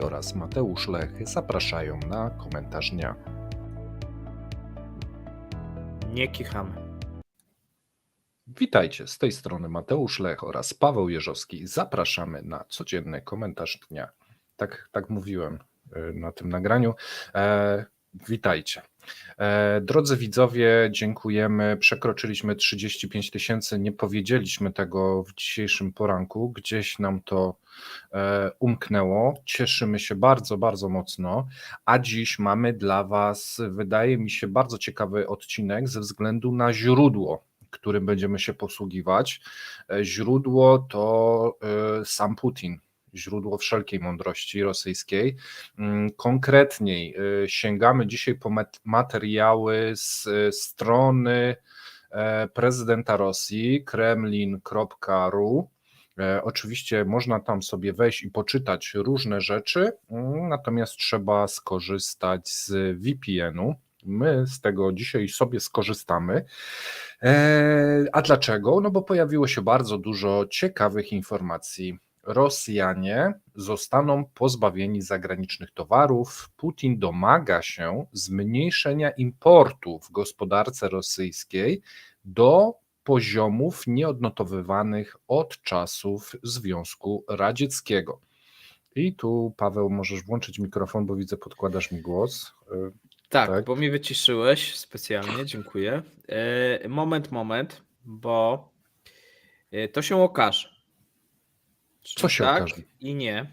oraz Mateusz Lech zapraszają na komentarz dnia. Nie kichamy. Witajcie, z tej strony Mateusz Lech oraz Paweł Jeżowski. Zapraszamy na codzienny komentarz dnia. Tak mówiłem na tym nagraniu. Witajcie. Drodzy widzowie, dziękujemy. Przekroczyliśmy 35 000. Nie powiedzieliśmy tego w dzisiejszym poranku. Gdzieś nam to umknęło. Cieszymy się bardzo, bardzo mocno. A dziś mamy dla Was, wydaje mi się, bardzo ciekawy odcinek ze względu na źródło, którym będziemy się posługiwać. Źródło to sam Putin. Źródło wszelkiej mądrości rosyjskiej. Konkretniej sięgamy dzisiaj po materiały z strony prezydenta Rosji kremlin.ru. Oczywiście można tam sobie wejść i poczytać różne rzeczy, natomiast trzeba skorzystać z VPN-u. My z tego dzisiaj sobie skorzystamy. A dlaczego? No bo pojawiło się bardzo dużo ciekawych informacji. Rosjanie zostaną pozbawieni zagranicznych towarów. Putin domaga się zmniejszenia importu w gospodarce rosyjskiej do poziomów nieodnotowywanych od czasów Związku Radzieckiego. I tu, Paweł, możesz włączyć mikrofon, bo widzę, podkładasz mi głos. Tak, bo mnie wyciszyłeś specjalnie, dziękuję. Moment, bo to się okaże. Co się tak okaże? i nie.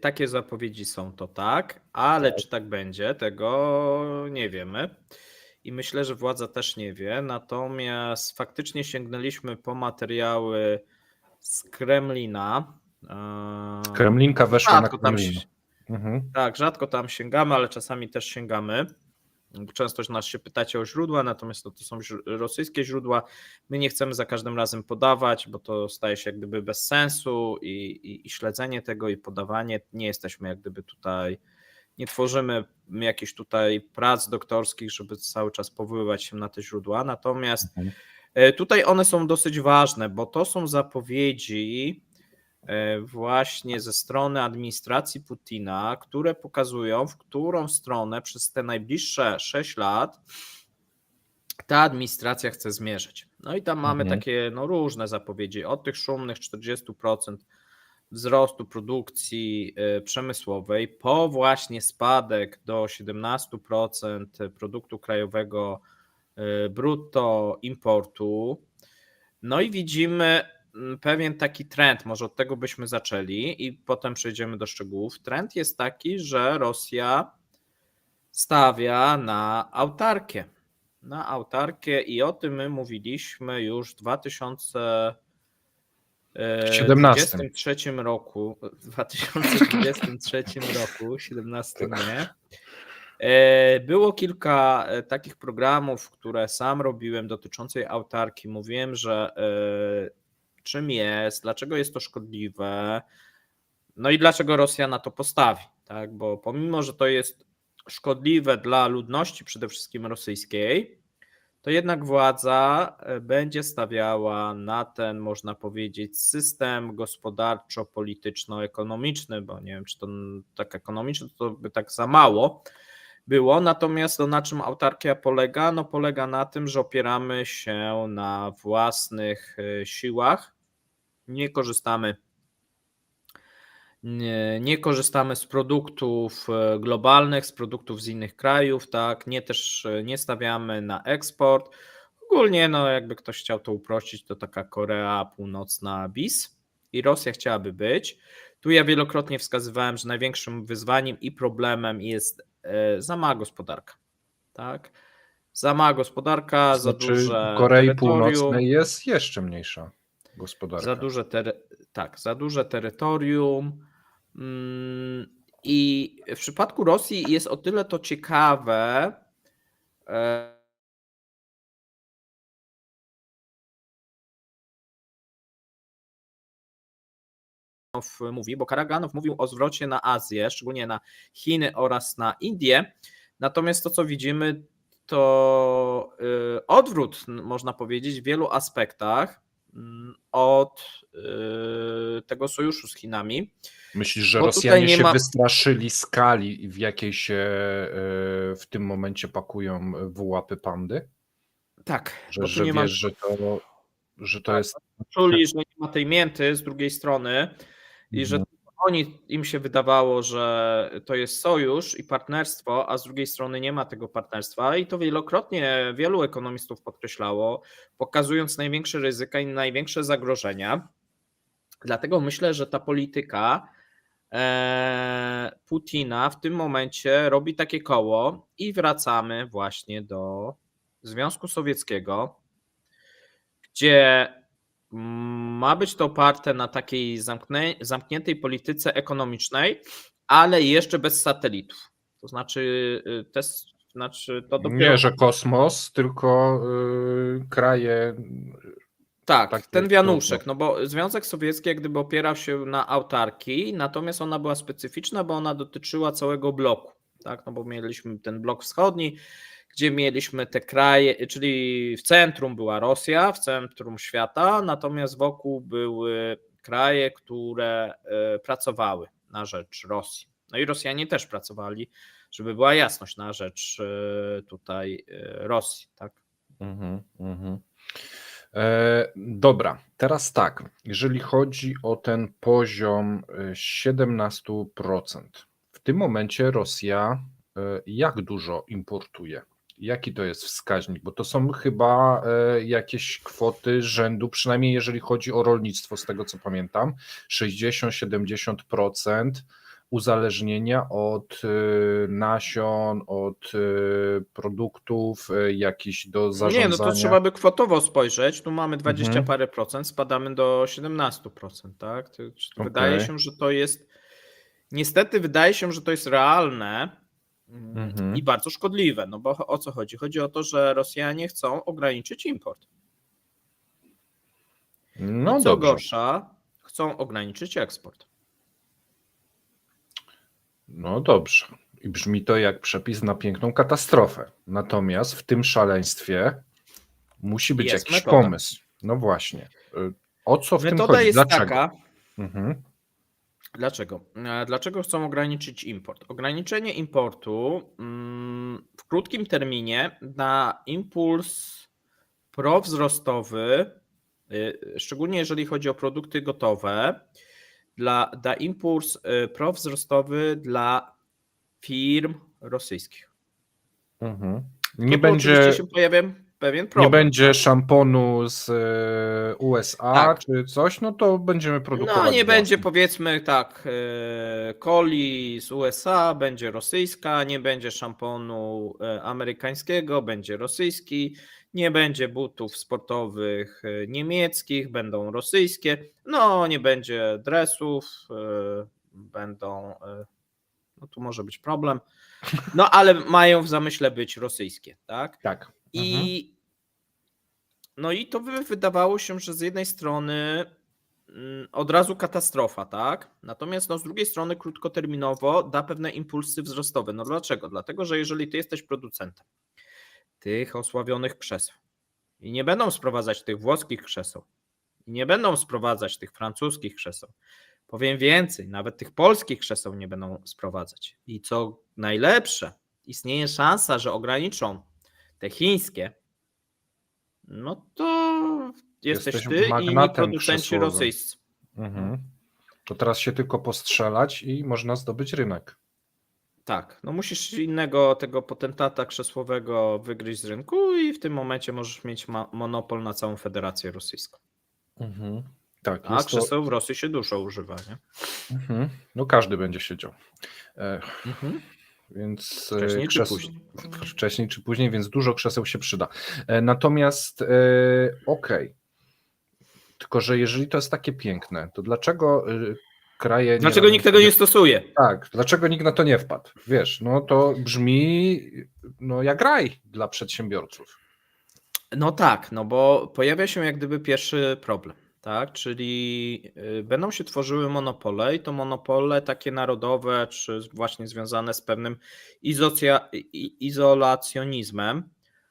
Takie zapowiedzi są, to tak, ale czy tak będzie, tego nie wiemy. I myślę, że władza też nie wie. Natomiast faktycznie sięgnęliśmy po materiały z Kremlina. Kremlinka weszła na Rzadko tam, Kremlin. tak, rzadko tam sięgamy, ale czasami też sięgamy. Często nas się pytacie o źródła, natomiast to są rosyjskie źródła. My nie chcemy za każdym razem podawać, bo to staje się jak gdyby bez sensu i śledzenie tego i podawanie. Nie jesteśmy jak gdyby tutaj, nie tworzymy jakichś tutaj prac doktorskich, żeby cały czas powoływać się na te źródła. Natomiast tutaj one są dosyć ważne, bo to są zapowiedzi właśnie ze strony administracji Putina, które pokazują, w którą stronę przez te najbliższe 6 lat ta administracja chce zmierzyć. No i tam mamy takie różne zapowiedzi, od tych szumnych 40% wzrostu produkcji przemysłowej, po właśnie spadek do 17% produktu krajowego brutto importu. No i widzimy pewien taki trend, może od tego byśmy zaczęli i potem przejdziemy do szczegółów. Trend jest taki, że Rosja stawia na autarkię. I o tym my mówiliśmy już w 2023 roku, 17 nie. Było kilka takich programów, które sam robiłem dotyczących autarkii. Mówiłem, że czym jest, dlaczego jest to szkodliwe, no i dlaczego Rosja na to postawi. Tak? Bo pomimo, że to jest szkodliwe dla ludności przede wszystkim rosyjskiej, to jednak władza będzie stawiała na ten, można powiedzieć, system gospodarczo-polityczno-ekonomiczny, bo nie wiem, czy to tak ekonomiczny, to by tak za mało było. Natomiast na czym autarkia polega? No polega na tym, że opieramy się na własnych siłach, nie korzystamy z produktów globalnych, z produktów z innych krajów, tak, nie stawiamy na eksport. Ogólnie, no jakby ktoś chciał to uprościć, to taka Korea Północna bis i Rosja chciałaby być. Tu ja wielokrotnie wskazywałem, że największym wyzwaniem i problemem jest za mała gospodarka. Tak? Za mała gospodarka, To znaczy, za duże w Korei terytorium. Północnej jest jeszcze mniejsza gospodarka. Za duże terytorium. I w przypadku Rosji jest o tyle to ciekawe, mówi, bo Karaganow mówił o zwrocie na Azję, szczególnie na Chiny oraz na Indię. Natomiast to, co widzimy, to odwrót, można powiedzieć, w wielu aspektach od tego sojuszu z Chinami. Myślisz, że Bo tutaj Rosjanie nie się ma. wystraszyli skali, w jakiej się w tym momencie pakują w łapy pandy? Tak, Że, bo tu że nie ma. wiesz, że to Tak, jest. czuli, że nie ma tej mięty z drugiej strony i że Mhm. im się wydawało, że to jest sojusz i partnerstwo, a z drugiej strony nie ma tego partnerstwa i to wielokrotnie wielu ekonomistów podkreślało, pokazując największe ryzyka i największe zagrożenia. Dlatego myślę, że ta polityka Putina w tym momencie robi takie koło i wracamy właśnie do Związku Sowieckiego, gdzie ma być to oparte na takiej zamkniętej polityce ekonomicznej, ale jeszcze bez satelitów. To znaczy, to dopiero. Nie, że kosmos, tylko kraje Tak, takie. ten wianuszek, no bo Związek Sowiecki jak gdyby opierał się na autarkii, natomiast ona była specyficzna, bo ona dotyczyła całego bloku, tak, no bo mieliśmy ten blok wschodni, gdzie mieliśmy te kraje, czyli w centrum była Rosja, w centrum świata, natomiast wokół były kraje, które pracowały na rzecz Rosji. No i Rosjanie też pracowali, żeby była jasność, na rzecz tutaj Rosji, tak. Mhm. Dobra, teraz tak, jeżeli chodzi o ten poziom 17%, w tym momencie Rosja jak dużo importuje? Jaki to jest wskaźnik? Bo to są chyba jakieś kwoty rzędu, przynajmniej jeżeli chodzi o rolnictwo, z tego co pamiętam, 60-70% uzależnienia od nasion, od produktów jakichś do Nie, no to zarządzania. trzeba by kwotowo spojrzeć. Tu mamy 20 Mhm. parę procent, spadamy do 17%, tak? Wydaje Okej. się, że to jest. Niestety wydaje się, że to jest realne Mhm. i bardzo szkodliwe. No bo o co chodzi? Chodzi o to, że Rosjanie chcą ograniczyć import. No I co dobrze. gorsza, chcą ograniczyć eksport. No dobrze. I brzmi to jak przepis na piękną katastrofę. Natomiast w tym szaleństwie musi być Jest jakiś metoda. pomysł. No właśnie. O co w tym Metoda chodzi? jest Dlaczego? taka. Mhm. Dlaczego? Dlaczego chcą ograniczyć import? Ograniczenie importu w krótkim terminie da impuls prowzrostowy, szczególnie jeżeli chodzi o produkty gotowe, da impuls prowzrostowy dla firm rosyjskich. Mhm. Nie tu oczywiście się pojawia pewien Nie problem. będzie Tak? szamponu z USA Tak. czy coś, no to będziemy No produkować nie będzie, własne. powiedzmy tak, coli z USA, będzie rosyjska, nie będzie szamponu amerykańskiego, będzie rosyjski, nie będzie butów sportowych niemieckich, będą rosyjskie, no nie będzie dresów, będą, no tu może być problem, no ale mają w zamyśle być rosyjskie, tak? Tak. Mhm. No i to by wydawało się, że z jednej strony od razu katastrofa, tak? Natomiast no, z drugiej strony krótkoterminowo da pewne impulsy wzrostowe. No dlaczego? Dlatego, że jeżeli ty jesteś producentem tych osławionych krzeseł i nie będą sprowadzać tych włoskich krzeseł, i nie będą sprowadzać tych francuskich krzeseł, powiem więcej, nawet tych polskich krzeseł nie będą sprowadzać. I co najlepsze, istnieje szansa, że ograniczą te chińskie, no to jesteś Jesteś ty i inni magnatem producenci krzesłowym. rosyjscy. Mhm. To teraz się tylko postrzelać i można zdobyć rynek. Tak, no musisz innego tego potentata krzesłowego wygryźć z rynku i w tym momencie możesz mieć monopol na całą Federację Rosyjską. Mhm. Tak, A jest to. krzeseł w Rosji się dużo używa, nie? Mhm. No każdy będzie siedział. Mhm. Więc Wcześniej czy później. Wcześniej czy później, więc dużo krzeseł się przyda. Natomiast okej. Tylko że jeżeli to jest takie piękne, to dlaczego kraje nie Dlaczego robią nikt tego sobie- nie stosuje? Tak, dlaczego nikt na to nie wpadł? Wiesz, no to brzmi jak raj dla przedsiębiorców. No tak, no bo pojawia się jak gdyby pierwszy problem, tak? Czyli będą się tworzyły monopole i to monopole takie narodowe, czy właśnie związane z pewnym izolacjonizmem,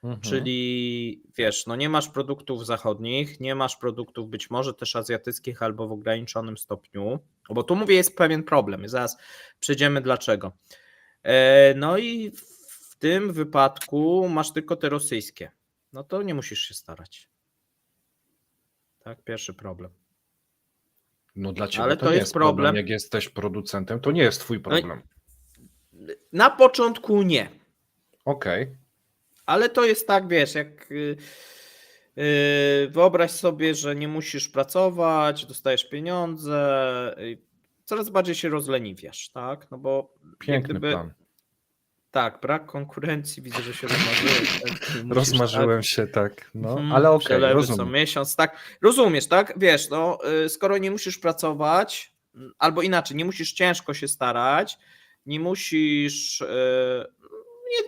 Mhm. Czyli wiesz, no nie masz produktów zachodnich, nie masz produktów być może też azjatyckich albo w ograniczonym stopniu, bo tu mówię, jest pewien problem. I zaraz przejdziemy dlaczego. No i w tym wypadku masz tylko te rosyjskie. No to nie musisz się starać. Tak, pierwszy problem. No dla ciebie Ale to to nie jest jest problem. problem. Jak jesteś producentem, to nie jest twój problem. Na początku nie. Okej. Ale to jest tak, wiesz, jak wyobraź sobie, że nie musisz pracować, dostajesz pieniądze, coraz bardziej się rozleniwiasz, tak? No bo jak Piękny gdyby plan. tak, brak konkurencji, widzę, że się rozmarzyłeś. Tak? Musisz, Rozmarzyłem się, tak. No, Mhm, ale okej, przelewy co rozumiem. miesiąc, tak? Rozumiesz, tak? Wiesz, no, skoro nie musisz pracować, albo inaczej, nie musisz ciężko się starać, nie musisz,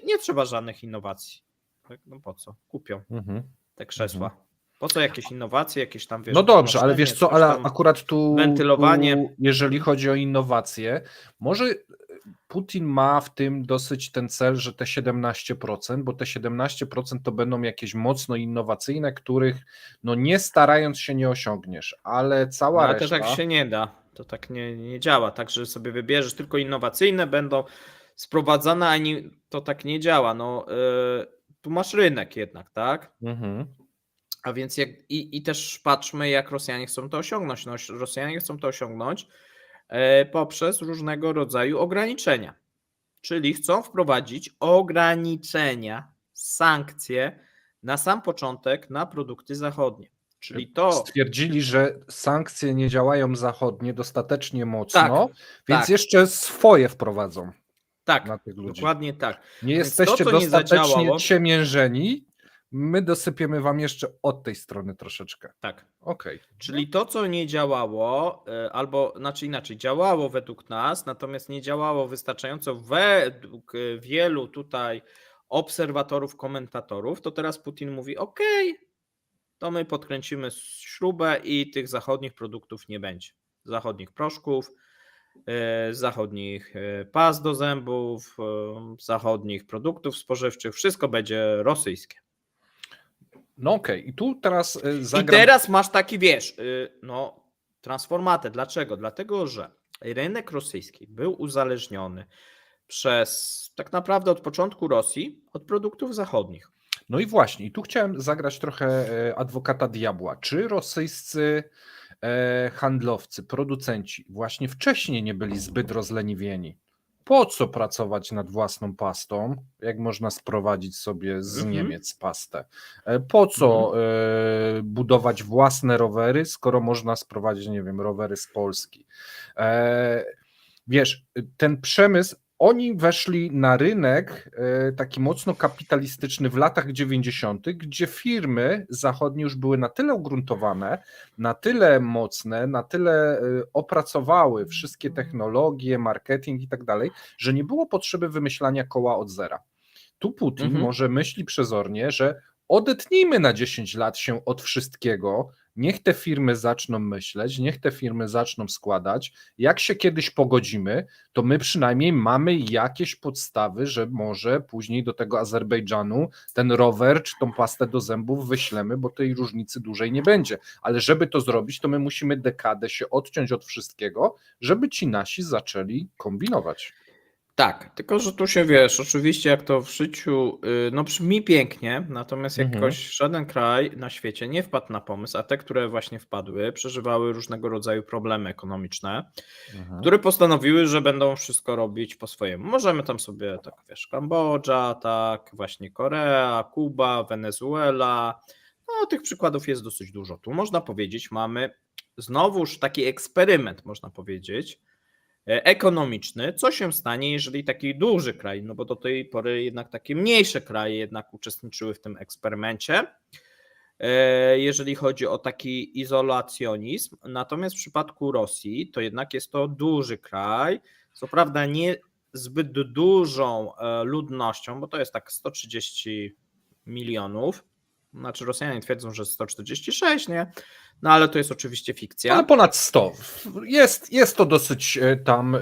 nie trzeba żadnych innowacji. Tak? No po co? Kupią Mhm. te krzesła. Po co jakieś innowacje, jakieś tam, wiesz, No dobrze, ale podnoszenie, wiesz co, coś ale tam, akurat tu, wentylowanie. jeżeli chodzi o innowacje, może Putin ma w tym dosyć ten cel, że te 17%, bo te 17% to będą jakieś mocno innowacyjne, których no nie starając się nie osiągniesz, ale No cała ale to tak reszta... się nie da. To tak nie działa. Tak, że sobie wybierzesz tylko innowacyjne, będą sprowadzane, a to tak nie działa. No, tu masz rynek jednak, tak? Mhm. A więc i też patrzmy, jak Rosjanie chcą to osiągnąć. No, Rosjanie chcą to osiągnąć poprzez różnego rodzaju ograniczenia. Czyli chcą wprowadzić ograniczenia, sankcje na sam początek na produkty zachodnie. Czyli to. Stwierdzili, że sankcje nie działają zachodnie dostatecznie Tak, mocno, więc tak. jeszcze swoje wprowadzą Tak, na tych ludzi. dokładnie tak. Nie Więc jesteście to, co nie dostatecznie zadziałało, ciemiężeni, my dosypiemy wam jeszcze od tej strony troszeczkę. tak. Okej. Czyli to, co nie działało, albo znaczy inaczej, działało według nas, natomiast nie działało wystarczająco według wielu tutaj obserwatorów, komentatorów, to teraz Putin mówi: OK, to my podkręcimy śrubę i tych zachodnich produktów nie będzie. Zachodnich proszków, zachodnich pas do zębów, zachodnich produktów spożywczych, wszystko będzie rosyjskie. No okej, i tu teraz I zagram... teraz masz taki, wiesz, no, transformatę. Dlaczego? Dlatego, że rynek rosyjski był uzależniony przez tak naprawdę od początku Rosji od produktów zachodnich. No i właśnie, i tu chciałem zagrać trochę adwokata diabła. Czy rosyjscy handlowcy, producenci właśnie wcześniej nie byli zbyt rozleniwieni? Po co pracować nad własną pastą, jak można sprowadzić sobie z Niemiec pastę? Po co budować własne rowery, skoro można sprowadzić, nie wiem, rowery z Polski? Wiesz, ten przemysł, oni weszli na rynek taki mocno kapitalistyczny w latach 90., gdzie firmy zachodnie już były na tyle ugruntowane, na tyle mocne, na tyle opracowały wszystkie technologie, marketing i tak dalej, że nie było potrzeby wymyślania koła od zera. Tu Putin może myśli przezornie, że odetnijmy na 10 lat się od wszystkiego, niech te firmy zaczną myśleć, niech te firmy zaczną składać. Jak się kiedyś pogodzimy, to my przynajmniej mamy jakieś podstawy, że może później do tego Azerbejdżanu ten rower czy tą pastę do zębów wyślemy, bo tej różnicy dłużej nie będzie. Ale żeby to zrobić, to my musimy dekadę się odciąć od wszystkiego, żeby ci nasi zaczęli kombinować. Tak, tylko że tu się, wiesz, oczywiście jak to w życiu, no brzmi pięknie, natomiast jakoś żaden kraj na świecie nie wpadł na pomysł, a te, które właśnie wpadły, przeżywały różnego rodzaju problemy ekonomiczne, które postanowiły, że będą wszystko robić po swojemu. Możemy tam sobie, tak wiesz, Kambodża, tak, właśnie Korea, Kuba, Wenezuela, no tych przykładów jest dosyć dużo. Tu można powiedzieć, mamy znowuż taki eksperyment, można powiedzieć, ekonomiczny, co się stanie, jeżeli taki duży kraj, no bo do tej pory jednak takie mniejsze kraje jednak uczestniczyły w tym eksperymencie, jeżeli chodzi o taki izolacjonizm. Natomiast w przypadku Rosji to jednak jest to duży kraj, co prawda nie zbyt dużą ludnością, bo to jest tak 130 milionów, znaczy Rosjanie twierdzą, że 146, nie? No ale to jest oczywiście fikcja. Ale ponad 100. Jest to dosyć tam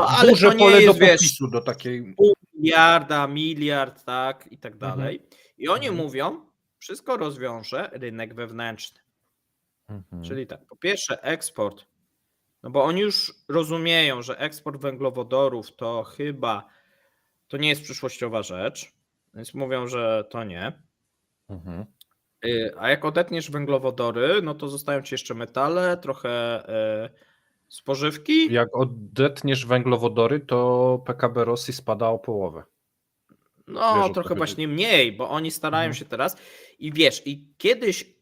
ale duże to nie pole jest, do wiesz, popisu do takiej... Pół miliarda, miliard, tak i tak dalej. I oni mówią, wszystko rozwiąże rynek wewnętrzny. Czyli tak, po pierwsze eksport, no bo oni już rozumieją, że eksport węglowodorów to chyba to nie jest przyszłościowa rzecz, więc mówią, że to nie. A jak odetniesz węglowodory, no to zostają ci jeszcze metale, trochę spożywki. Jak odetniesz węglowodory, to PKB Rosji spada o połowę. No, Wiesz, o co trochę chodzi. właśnie mniej, bo oni starają się teraz i wiesz, i kiedyś,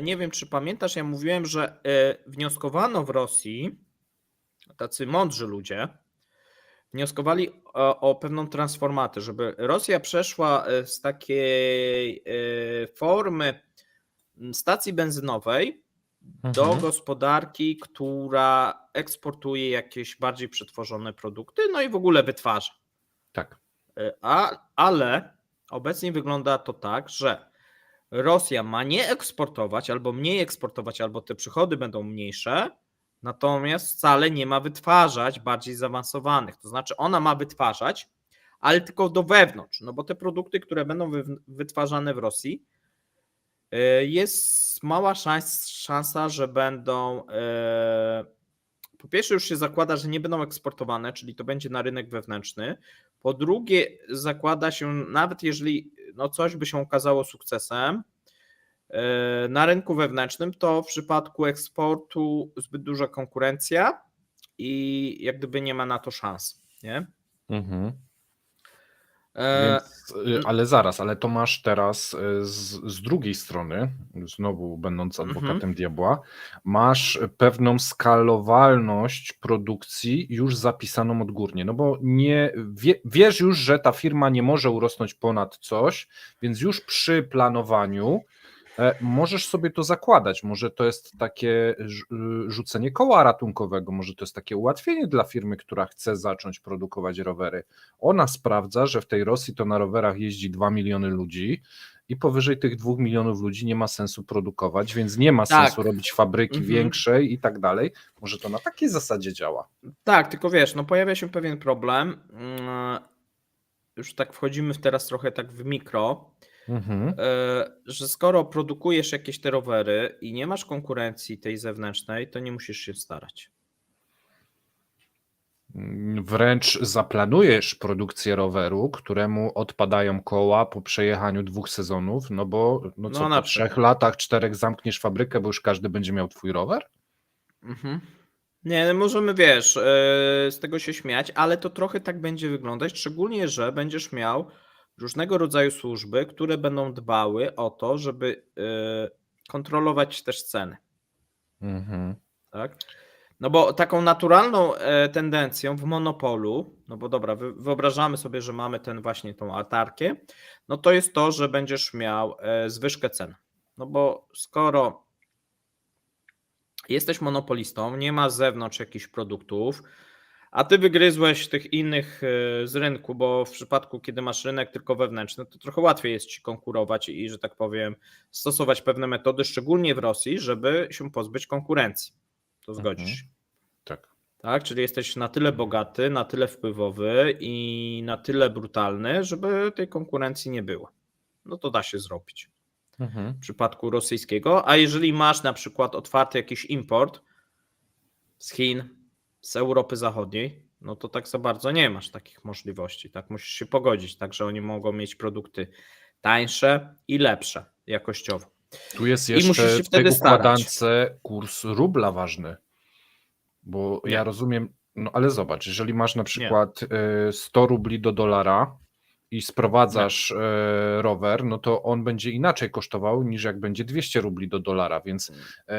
nie wiem czy pamiętasz, ja mówiłem, że wnioskowano w Rosji, tacy mądrzy ludzie, wnioskowali o pewną transformatę, żeby Rosja przeszła z takiej formy stacji benzynowej do gospodarki, która eksportuje jakieś bardziej przetworzone produkty, no i w ogóle wytwarza. Tak. Ale obecnie wygląda to tak, że Rosja ma nie eksportować, albo mniej eksportować, albo te przychody będą mniejsze, natomiast wcale nie ma wytwarzać bardziej zaawansowanych. To znaczy ona ma wytwarzać, ale tylko do wewnątrz, no bo te produkty, które będą wytwarzane w Rosji, jest mała szansa, że będą, po pierwsze już się zakłada, że nie będą eksportowane, czyli to będzie na rynek wewnętrzny. Po drugie zakłada się, nawet jeżeli no coś by się okazało sukcesem na rynku wewnętrznym, to w przypadku eksportu zbyt duża konkurencja i jak gdyby nie ma na to szans, nie? Więc, ale zaraz, ale to masz teraz z drugiej strony, znowu będąc adwokatem diabła, masz pewną skalowalność produkcji już zapisaną odgórnie, no bo nie wiesz już, że ta firma nie może urosnąć ponad coś, więc już przy planowaniu możesz sobie to zakładać. Może to jest takie rzucenie koła ratunkowego, może to jest takie ułatwienie dla firmy, która chce zacząć produkować rowery. Ona sprawdza, że w tej Rosji to na rowerach jeździ 2 miliony ludzi i powyżej tych 2 milionów ludzi nie ma sensu produkować, więc nie ma sensu robić fabryki większej i tak dalej. Może to na takiej zasadzie działa. Tak, tylko wiesz, no pojawia się pewien problem. Już tak wchodzimy teraz trochę tak w mikro, że skoro produkujesz jakieś te rowery i nie masz konkurencji tej zewnętrznej, to nie musisz się starać. Wręcz zaplanujesz produkcję roweru, któremu odpadają koła po przejechaniu 2 sezonów, no bo po 3 latach, 4 zamkniesz fabrykę, bo już każdy będzie miał twój rower? Nie, możemy, wiesz, z tego się śmiać, ale to trochę tak będzie wyglądać, szczególnie, że będziesz miał różnego rodzaju służby, które będą dbały o to, żeby kontrolować też ceny. Tak? No bo taką naturalną tendencją w monopolu, no bo dobra, wyobrażamy sobie, że mamy tą autarkię, no to jest to, że będziesz miał zwyżkę cen. No bo skoro jesteś monopolistą, nie ma z zewnątrz jakichś produktów, a ty wygryzłeś tych innych z rynku, bo w przypadku, kiedy masz rynek tylko wewnętrzny, to trochę łatwiej jest ci konkurować i, że tak powiem, stosować pewne metody, szczególnie w Rosji, żeby się pozbyć konkurencji. To zgodzisz się. Tak, czyli jesteś na tyle bogaty, na tyle wpływowy i na tyle brutalny, żeby tej konkurencji nie było. No to da się zrobić. W przypadku rosyjskiego, a jeżeli masz na przykład otwarty jakiś import z Chin, z Europy Zachodniej, no to tak za bardzo nie masz takich możliwości. Tak musisz się pogodzić, tak, że oni mogą mieć produkty tańsze i lepsze jakościowo. Tu jest jeszcze w tej układance kurs rubla ważny, bo ja rozumiem, no ale zobacz, jeżeli masz na przykład 100 rubli do dolara i sprowadzasz rower, no to on będzie inaczej kosztował niż jak będzie 200 rubli do dolara, więc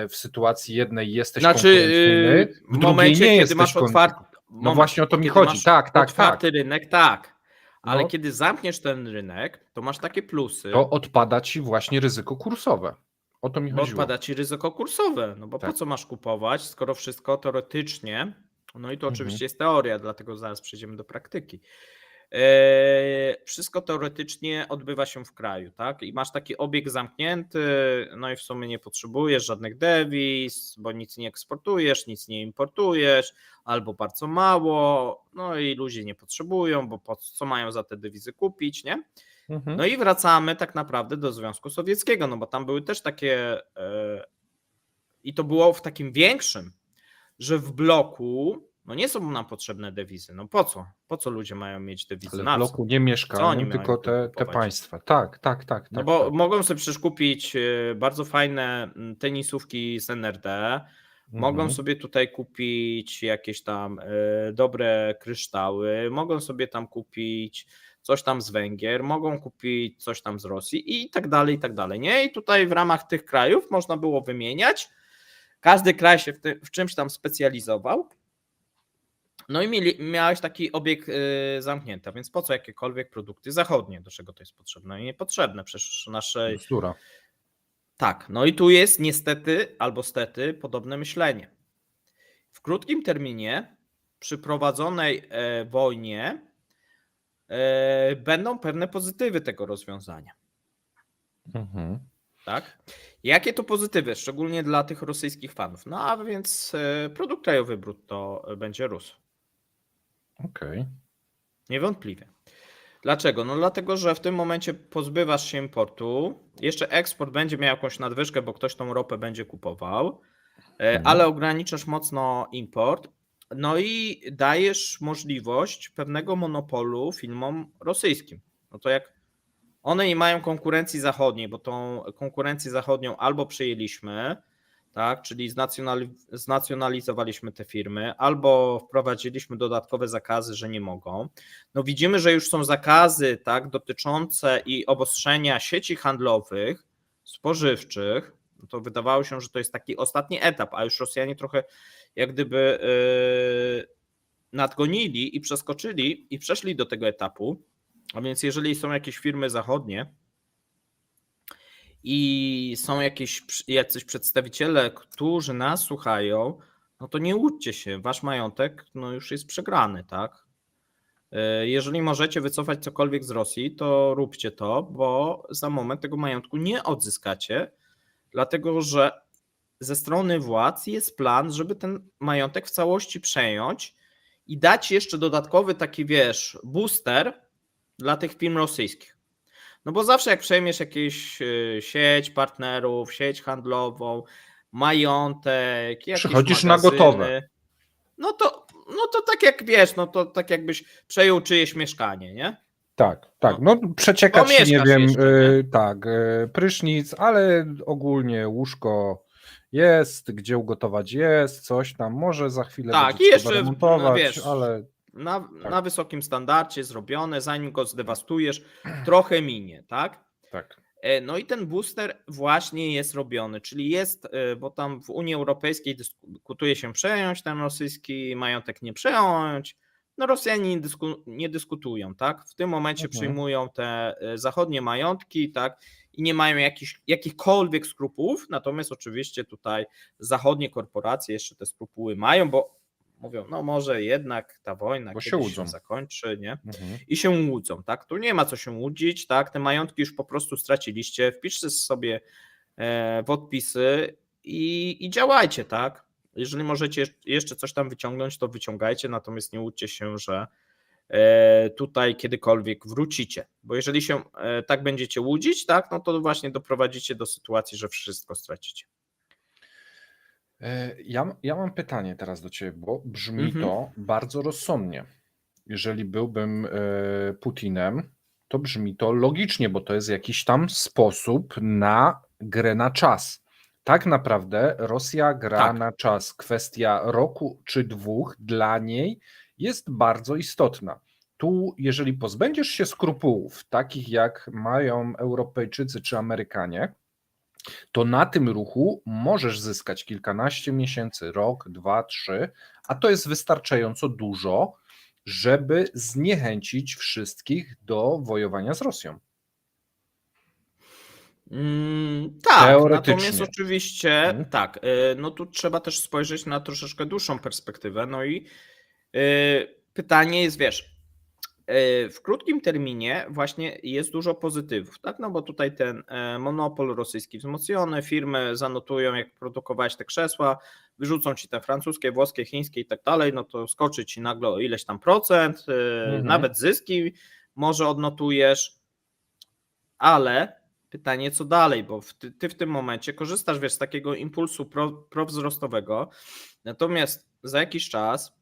w sytuacji jednej jesteś konkurencyjny, w momencie, nie kiedy masz otwarty. No właśnie o to mi chodzi, tak. Otwarty rynek, tak, ale kiedy zamkniesz ten rynek, to masz takie plusy. To odpada ci właśnie ryzyko kursowe. O to mi chodziło. Odpada ci ryzyko kursowe, no bo po co masz kupować, skoro wszystko teoretycznie, no i to oczywiście jest teoria, dlatego zaraz przejdziemy do praktyki. Wszystko teoretycznie odbywa się w kraju, tak? I masz taki obieg zamknięty, no i w sumie nie potrzebujesz żadnych dewiz, bo nic nie eksportujesz, nic nie importujesz, albo bardzo mało, no i ludzie nie potrzebują, bo co mają za te dewizy kupić, nie? No i wracamy tak naprawdę do Związku Sowieckiego, no bo tam były też takie, i to było w takim większym, że w bloku, no nie są nam potrzebne dewizy, no po co? Po co ludzie mają mieć dewizy? Ale w Na co? bloku nie Co oni mieszkalnym, mają tylko te kupować? państwa. Tak. No bo tak. mogą sobie przecież kupić bardzo fajne tenisówki z NRD, mogą sobie tutaj kupić jakieś tam dobre kryształy, mogą sobie tam kupić coś tam z Węgier, mogą kupić coś tam z Rosji i tak dalej, nie? I tutaj w ramach tych krajów można było wymieniać, każdy kraj się w czymś tam specjalizował, no i miałeś taki obieg zamknięty, więc po co jakiekolwiek produkty zachodnie, do czego to jest potrzebne? Niepotrzebne, przecież nasze... Bzdura. Tak, no i tu jest niestety albo stety podobne myślenie. W krótkim terminie przy prowadzonej wojnie będą pewne pozytywy tego rozwiązania. Tak? Jakie to pozytywy, szczególnie dla tych rosyjskich fanów? No a więc produkt krajowy brutto będzie rósł. Okej. Niewątpliwie. Dlaczego? No dlatego, że w tym momencie pozbywasz się importu, jeszcze eksport będzie miał jakąś nadwyżkę, bo ktoś tą ropę będzie kupował, ale ograniczasz mocno import, no i dajesz możliwość pewnego monopolu firmom rosyjskim. No to jak one nie mają konkurencji zachodniej, bo tą konkurencję zachodnią albo przejęliśmy, tak, czyli znacjonalizowaliśmy te firmy, albo wprowadziliśmy dodatkowe zakazy, że nie mogą. No widzimy, że już są zakazy, tak, dotyczące i obostrzenia sieci handlowych, spożywczych. No to wydawało się, że to jest taki ostatni etap, a już Rosjanie trochę jak gdyby nadgonili i przeskoczyli i przeszli do tego etapu. A więc jeżeli są jakieś firmy zachodnie i są jacyś przedstawiciele, którzy nas słuchają, no to nie łudźcie się, wasz majątek no już jest przegrany, tak? Jeżeli możecie wycofać cokolwiek z Rosji, to róbcie to, bo za moment tego majątku nie odzyskacie, dlatego że ze strony władz jest plan, żeby ten majątek w całości przejąć i dać jeszcze dodatkowy taki, wiesz, booster dla tych firm rosyjskich. No bo zawsze jak przejmiesz jakąś sieć partnerów, sieć handlową, majątek, jakieś Przychodzisz na magazyny, gotowe. no to tak jak wiesz, no to tak jakbyś przejął czyjeś mieszkanie, nie? Tak. No przecieka ci, nie Pomieszkasz wiem, jeszcze, nie? prysznic, ale ogólnie łóżko jest, gdzie ugotować jest, coś tam, może za chwilę Tak, będzie i trzeba jeszcze, no remontować, wiesz, ale na wysokim standardzie zrobione, zanim go zdewastujesz, trochę minie, tak? tak. No i ten booster właśnie jest robiony, czyli jest, bo tam w Unii Europejskiej dyskutuje się przejąć ten rosyjski majątek, nie przejąć. No Rosjanie nie dyskutują, tak? W tym momencie przyjmują te zachodnie majątki, tak? I nie mają jakichkolwiek skrupułów, natomiast oczywiście tutaj zachodnie korporacje jeszcze te skrupuły mają, bo mówią, no może jednak ta wojna Bo się kiedyś łudzą. się zakończy, nie? I się łudzą, tak? Tu nie ma co się łudzić, tak? Te majątki już po prostu straciliście, wpiszcie sobie w odpisy i działajcie, tak? Jeżeli możecie jeszcze coś tam wyciągnąć, to wyciągajcie, natomiast nie łudźcie się, że tutaj kiedykolwiek wrócicie, bo jeżeli się tak będziecie łudzić, tak, no to właśnie doprowadzicie do sytuacji, że wszystko stracicie. Ja mam pytanie teraz do ciebie, bo brzmi to bardzo rozsądnie. Jeżeli byłbym Putinem, to brzmi to logicznie, bo to jest jakiś tam sposób na grę na czas. Tak naprawdę Rosja gra na czas. Kwestia roku czy dwóch dla niej jest bardzo istotna. Tu, jeżeli pozbędziesz się skrupułów, takich jak mają Europejczycy czy Amerykanie, to na tym ruchu możesz zyskać kilkanaście miesięcy, rok, 2, 3, a to jest wystarczająco dużo, żeby zniechęcić wszystkich do wojowania z Rosją. Tak, natomiast oczywiście tak, no tu trzeba też spojrzeć na troszeczkę dłuższą perspektywę, no i pytanie jest, wiesz, w krótkim terminie właśnie jest dużo pozytywów, tak, no bo tutaj ten monopol rosyjski wzmocniony, firmy zanotują, jak produkowałeś te krzesła, wyrzucą ci te francuskie, włoskie, chińskie i tak dalej, no to skoczy ci nagle o ileś tam procent, nawet zyski może odnotujesz. ale pytanie co dalej, bo ty w tym momencie korzystasz, wiesz, z takiego impulsu prowzrostowego, natomiast za jakiś czas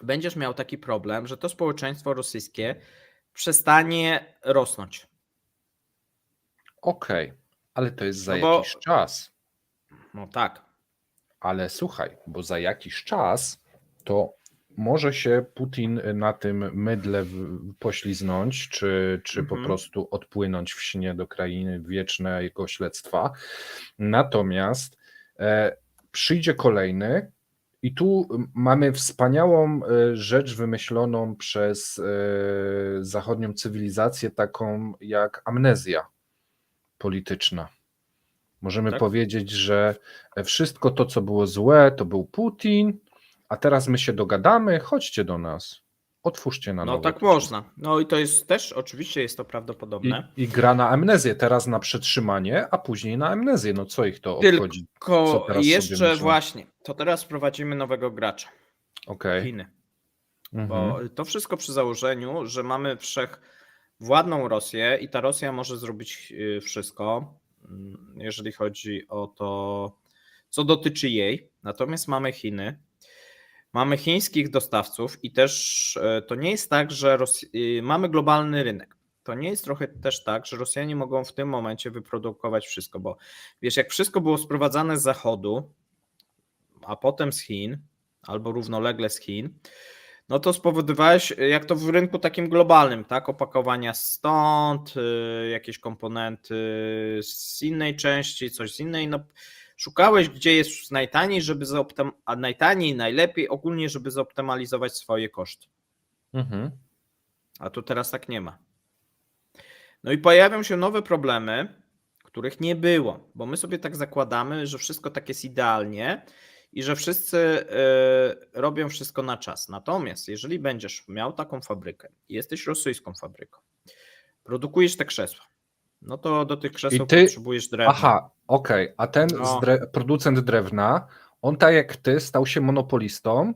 będziesz miał taki problem, że to społeczeństwo rosyjskie przestanie rosnąć. Okej, ale to jest za No bo, jakiś czas. no tak, Ale słuchaj, bo za jakiś czas to może się Putin na tym mydle pośliznąć, czy po prostu odpłynąć w śnie do krainy wiecznego śledztwa. Natomiast przyjdzie kolejny i tu mamy wspaniałą rzecz wymyśloną przez zachodnią cywilizację, taką jak amnezja polityczna. Możemy Tak? powiedzieć, że wszystko to, co było złe, to był Putin, a teraz my się dogadamy, chodźcie do nas, otwórzcie na No nowo. tak można. No i to jest też, oczywiście jest to prawdopodobne. I gra na amnezję, teraz na przetrzymanie, a później na amnezję. No co ich to obchodzi? Co Tylko teraz sobie jeszcze myślą? właśnie, to teraz wprowadzimy nowego gracza, Okej. Chiny. Mhm. Bo to wszystko przy założeniu, że mamy wszechwładną Rosję i ta Rosja może zrobić wszystko, jeżeli chodzi o to, co dotyczy jej. Natomiast mamy Chiny, mamy chińskich dostawców i też to nie jest tak, że mamy globalny rynek. To nie jest trochę też tak, że Rosjanie mogą w tym momencie wyprodukować wszystko, bo wiesz, jak wszystko było sprowadzane z Zachodu, a potem z Chin, albo równolegle z Chin, no to spowodowałeś, jak to w rynku takim globalnym, tak? Opakowania stąd, jakieś komponenty z innej części, coś z innej. No, szukałeś, gdzie jest najtaniej, a najtaniej, najlepiej ogólnie, żeby zoptymalizować swoje koszty. Mhm. A tu teraz tak nie ma. No i pojawią się nowe problemy, których nie było, bo my sobie tak zakładamy, że wszystko tak jest idealnie i że wszyscy robią wszystko na czas. Natomiast jeżeli będziesz miał taką fabrykę, jesteś rosyjską fabryką, produkujesz te krzesła, no to do tych krzeseł potrzebujesz drewna. Aha, okej, a ten producent drewna, on tak jak ty stał się monopolistą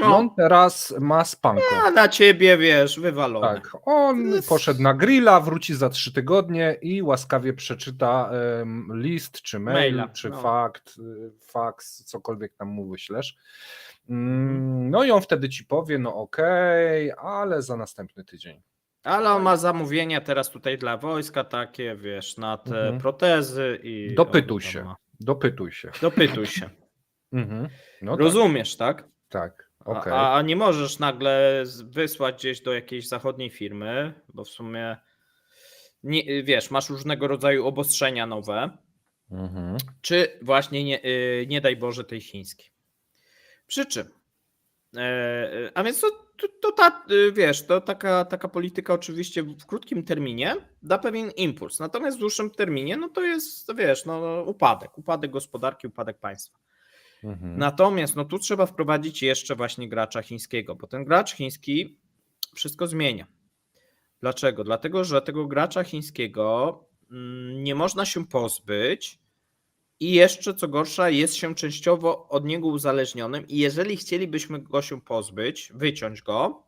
i on teraz ma spanko. A na ciebie, wiesz, wywalone. Tak, on poszedł na grilla, wróci za 3 tygodnie i łaskawie przeczyta list, czy mail, czy faks, cokolwiek tam mu wyślesz. No i on wtedy ci powie, no okej, ale za następny tydzień. Ale on ma zamówienia teraz tutaj dla wojska takie, wiesz, na te protezy i... Dopytuj się. No rozumiesz, tak? Tak, okej. A nie możesz nagle wysłać gdzieś do jakiejś zachodniej firmy, bo w sumie nie, wiesz, masz różnego rodzaju obostrzenia nowe, czy właśnie nie daj Boże tej chińskiej. Przy czym, a więc wiesz, to taka polityka oczywiście w krótkim terminie da pewien impuls, natomiast w dłuższym terminie no to jest, wiesz, no upadek gospodarki, upadek państwa. Natomiast no tu trzeba wprowadzić jeszcze właśnie gracza chińskiego, bo ten gracz chiński wszystko zmienia. Dlaczego? Dlatego, że tego gracza chińskiego nie można się pozbyć i jeszcze co gorsza jest się częściowo od niego uzależnionym i jeżeli chcielibyśmy go się pozbyć, wyciąć go,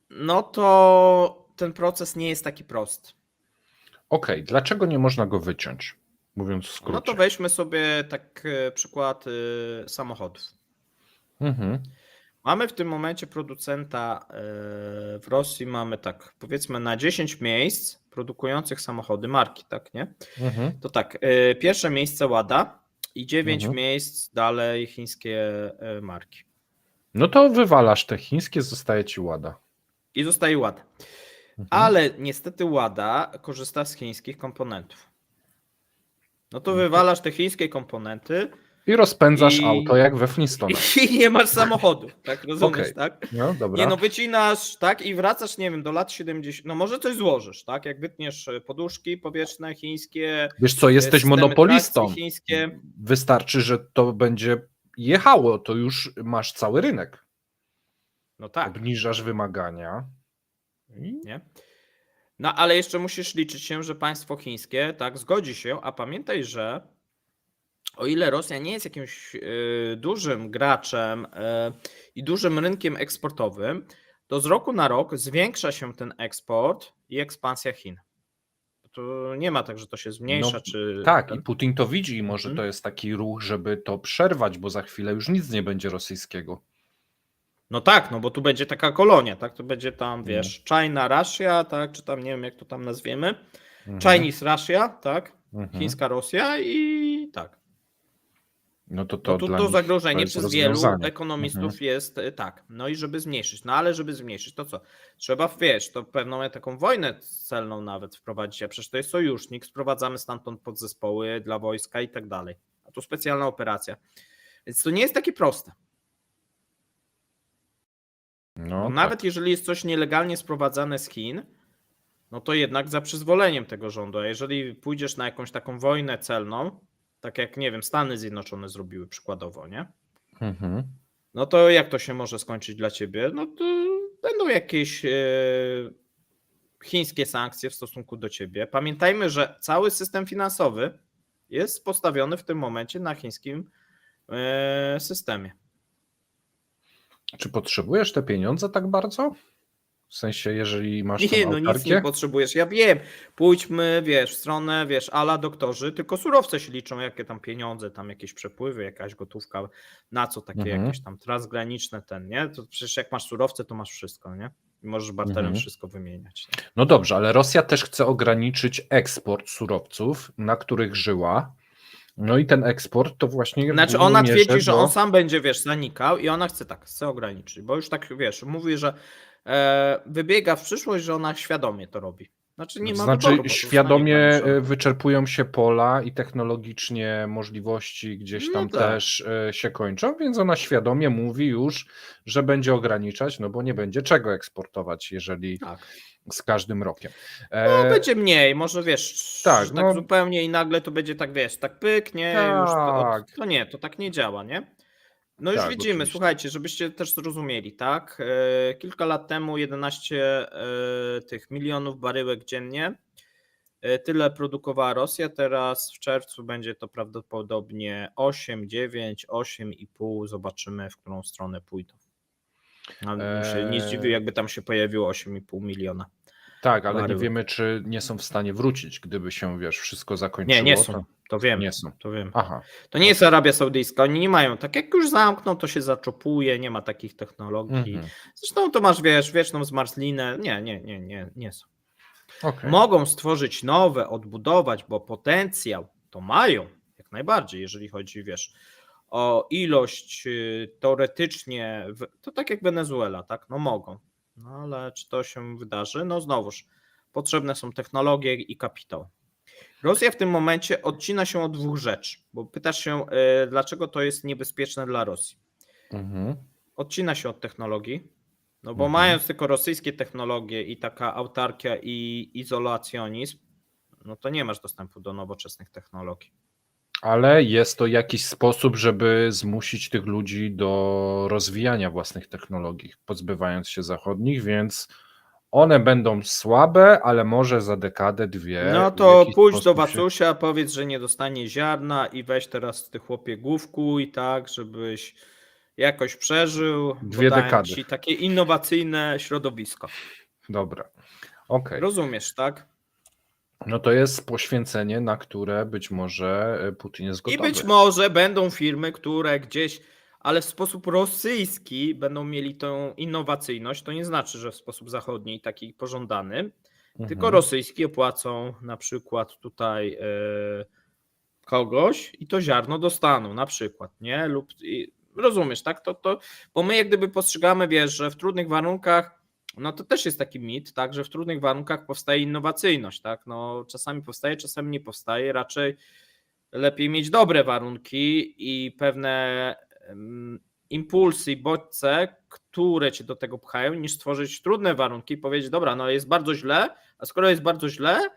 no to ten proces nie jest taki prosty. Okej, dlaczego nie można go wyciąć? Mówiąc w skrócie. No to weźmy sobie tak przykład samochodów. Mamy w tym momencie producenta w Rosji, mamy tak powiedzmy na 10 miejsc produkujących samochody marki, tak, nie? To tak, pierwsze miejsce Łada i 9 miejsc dalej chińskie marki. No to wywalasz te chińskie, zostaje ci Łada. I zostaje Łada. Ale niestety Łada korzysta z chińskich komponentów. No to wywalasz te chińskie komponenty i rozpędzasz auto jak we Flintstonach. I nie masz samochodu, tak? Rozumiesz, tak? No, dobra. Nie, no wycinasz, tak? I wracasz, nie wiem, do lat 70. No może coś złożysz, tak? Jak wytniesz poduszki powietrzne chińskie. Wiesz co, jesteś monopolistą. Chińskie. Wystarczy, że to będzie jechało, to już masz cały rynek. No tak. Obniżasz wymagania. Nie? No ale jeszcze musisz liczyć się, że państwo chińskie tak zgodzi się, a pamiętaj, że o ile Rosja nie jest jakimś dużym graczem i dużym rynkiem eksportowym, to z roku na rok zwiększa się ten eksport i ekspansja Chin. To nie ma tak, że to się zmniejsza, No, czy tak, i Putin to widzi i może Mhm. to jest taki ruch, żeby to przerwać, bo za chwilę już nic nie będzie rosyjskiego. No tak, no bo tu będzie taka kolonia, tak? To będzie tam, No. wiesz, China, Russia, tak? Czy tam nie wiem, jak to tam nazwiemy. Mhm. Chinese Russia, tak? Mhm. Chińska Rosja i tak. No to No dla to nich zagrożenie jest przez wielu rozwiązanie. ekonomistów jest tak. No i żeby zmniejszyć. No ale żeby zmniejszyć, to co? Trzeba, wiesz, to pewną taką wojnę celną nawet wprowadzić, a przecież to jest sojusznik, sprowadzamy stamtąd podzespoły dla wojska i tak dalej. A tu specjalna operacja. Więc to nie jest takie proste. No Bo tak. nawet jeżeli jest coś nielegalnie sprowadzane z Chin, no to jednak za przyzwoleniem tego rządu. A jeżeli pójdziesz na jakąś taką wojnę celną, tak jak, nie wiem, Stany Zjednoczone zrobiły przykładowo, nie? Mhm. No to jak to się może skończyć dla ciebie? No to będą jakieś chińskie sankcje w stosunku do ciebie. Pamiętajmy, że cały system finansowy jest postawiony w tym momencie na chińskim systemie. Czy potrzebujesz te pieniądze tak bardzo? W sensie, jeżeli masz tą Nie, no nic nie autarkię? potrzebujesz. Ja wiem, pójdźmy, wiesz, w stronę, wiesz, ala doktorzy, tylko surowce się liczą, jakie tam pieniądze, tam jakieś przepływy, jakaś gotówka, na co takie Mhm. jakieś tam transgraniczne nie? To przecież jak masz surowce, to masz wszystko, nie? I możesz barterem Mhm. wszystko wymieniać. Nie? No dobrze, ale Rosja też chce ograniczyć eksport surowców, na których żyła. No i ten eksport to właśnie w Znaczy głównej ona mierze twierdzi, że on do... sam będzie, wiesz, zanikał i ona chce ograniczyć, bo już tak, wiesz, mówi, że wybiega w przyszłość, że ona świadomie to robi. Znaczy nie ma Znaczy wyboru, bo to zostanie świadomie ograniczone. wyczerpują się pola i technologicznie możliwości gdzieś No tam tak. też się kończą, więc ona świadomie mówi już, że będzie ograniczać, no bo nie będzie czego eksportować, jeżeli Tak. z każdym rokiem. No będzie mniej, może wiesz, tak, że no- tak zupełnie i nagle to będzie tak, wiesz, tak pyknie, już Tak. to nie, to tak nie działa, nie? No już Tak, widzimy, oczywiście. słuchajcie, żebyście też zrozumieli, tak? Kilka lat temu 11 tych milionów baryłek dziennie, tyle produkowała Rosja, teraz w czerwcu będzie to prawdopodobnie 8, 9, 8,5, zobaczymy w którą stronę pójdą. Ale bym się nie zdziwił, jakby tam się pojawiło 8,5 miliona. Tak, ale nie baryłek. wiemy, czy nie są w stanie wrócić, gdyby się, wiesz, wszystko zakończyło. Nie są, to wiem. Nie są. To wiem. Aha. To nie jest Arabia Saudyjska, oni nie mają, tak jak już zamkną, to się zaczopuje, nie ma takich technologii. Mhm. Zresztą to masz, wiesz, wieczną zmarzlinę. Nie są. Okej. Mogą stworzyć nowe, odbudować, bo potencjał to mają, jak najbardziej, jeżeli chodzi, wiesz, o ilość teoretycznie, to tak jak Wenezuela, tak, no mogą. No ale czy to się wydarzy? No znowuż, potrzebne są technologie i kapitał. Rosja w tym momencie odcina się od dwóch rzeczy, bo pytasz się, dlaczego to jest niebezpieczne dla Rosji. Mhm. Odcina się od technologii, no bo Mhm. mając tylko rosyjskie technologie i taka autarkia i izolacjonizm, no to nie masz dostępu do nowoczesnych technologii. Ale jest to jakiś sposób, żeby zmusić tych ludzi do rozwijania własnych technologii, pozbywając się zachodnich, więc one będą słabe, ale może za dekadę, dwie. No w to jakiś pójdź do sposób się- Wacusia, powiedz, że nie dostanie ziarna i weź teraz ty chłopie główku i tak, żebyś jakoś przeżył, bo Dwie dałem dekady. ci takie innowacyjne środowisko. Dobra. Okej. Rozumiesz, tak? No to jest poświęcenie, na które być może Putin jest I gotowy. być może będą firmy, które gdzieś, ale w sposób rosyjski będą mieli tą innowacyjność. To nie znaczy, że w sposób zachodni, taki pożądany, tylko Mhm. rosyjski opłacą na przykład tutaj kogoś i to ziarno dostaną na przykład, nie? Lub rozumiesz, tak? Bo my jak gdyby postrzegamy, wiesz, że w trudnych warunkach, no to też jest taki mit, tak, że w trudnych warunkach powstaje innowacyjność, tak? No czasami powstaje, czasami nie powstaje, raczej lepiej mieć dobre warunki i pewne impulsy i bodźce, które cię do tego pchają, niż stworzyć trudne warunki i powiedzieć, dobra, no jest bardzo źle, a skoro jest bardzo źle,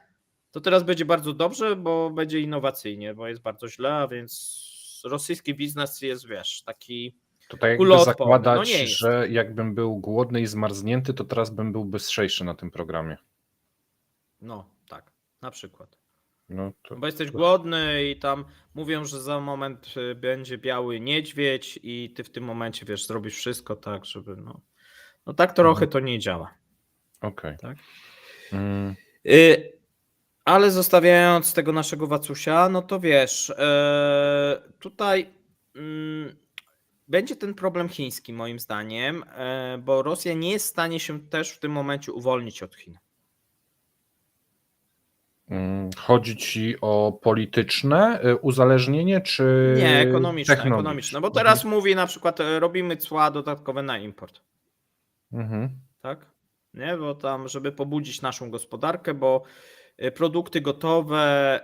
to teraz będzie bardzo dobrze, bo będzie innowacyjnie, bo jest bardzo źle, a więc rosyjski biznes jest, wiesz, taki Tutaj jakby kuloodporny. zakładać, No nie jest. że jakbym był głodny i zmarznięty, to teraz bym był bystrzejszy na tym programie. No, tak, na przykład. No to... Bo jesteś głodny i tam mówią, że za moment będzie biały niedźwiedź i ty w tym momencie, wiesz, zrobisz wszystko tak, żeby no... No tak trochę to nie działa. Okej. Tak? Mm, Ale zostawiając tego naszego Wacusia, no to wiesz, tutaj będzie ten problem chiński moim zdaniem, bo Rosja nie jest w stanie się też w tym momencie uwolnić od Chin. Chodzi ci o polityczne uzależnienie, czy Nie, ekonomiczne, technologiczne? bo teraz mówi na przykład robimy cła dodatkowe na import, tak? Nie, bo tam, żeby pobudzić naszą gospodarkę, bo produkty gotowe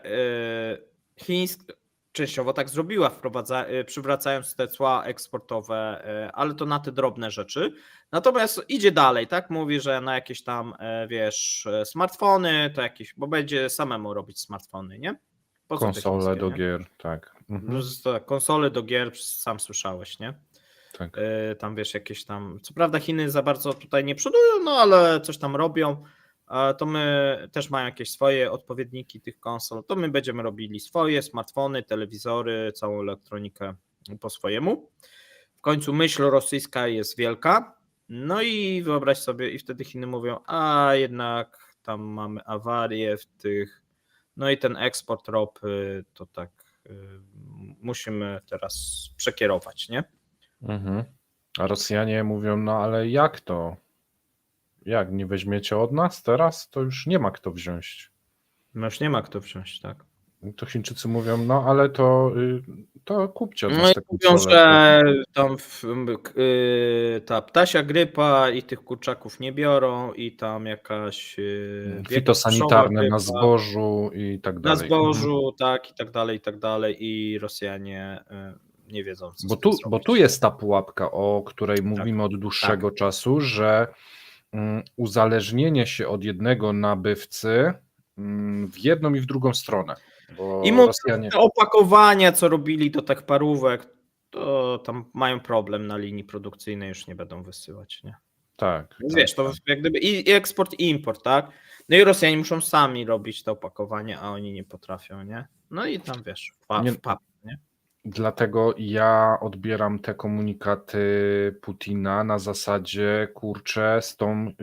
chińskie, częściowo tak zrobiła, przywracając te cła eksportowe, ale to na te drobne rzeczy. Natomiast idzie dalej, tak? Mówi, że na jakieś tam, wiesz, smartfony, to jakieś, bo będzie samemu robić smartfony, nie? Po co te Konsole chińskie, do nie? gier, tak. Konsole do gier, sam słyszałeś, nie? Tak. Tam wiesz, jakieś tam. Co prawda Chiny za bardzo tutaj nie przodują, no ale coś tam robią. To my też mają jakieś swoje odpowiedniki tych konsol. To my będziemy robili swoje smartfony, telewizory, całą elektronikę po swojemu. W końcu myśl rosyjska jest wielka. No i wyobraź sobie, i wtedy Chiny mówią, a jednak tam mamy awarię w tych. No i ten eksport ropy to tak musimy teraz przekierować, nie? A Rosjanie mówią, no ale jak to? Jak, nie weźmiecie od nas teraz? To już nie ma kto wziąć. No już nie ma kto wziąć, tak. To Chińczycy mówią, no ale to kupcie od No nas i te mówią, konsole. że tam ta ptasia grypa i tych kurczaków nie biorą i tam jakaś Fitosanitarne wieprzowa na grypa zbożu i tak na dalej. zbożu, tak, i tak dalej i Rosjanie nie wiedzą, co z tym Bo tu zrobić. jest ta pułapka, o której mówimy od dłuższego czasu, że uzależnienie się od jednego nabywcy w jedną i w drugą stronę. Bo I mówią, Rosjanie... te opakowania, co robili do tak parówek, to tam mają problem na linii produkcyjnej, już nie będą wysyłać, nie? Tak. Więc tak, wiesz, to tak. jak gdyby i eksport, i import, tak? No i Rosjanie muszą sami robić to opakowanie, a oni nie potrafią, nie? No i tam wiesz, nie? Dlatego ja odbieram te komunikaty Putina na zasadzie, kurczę,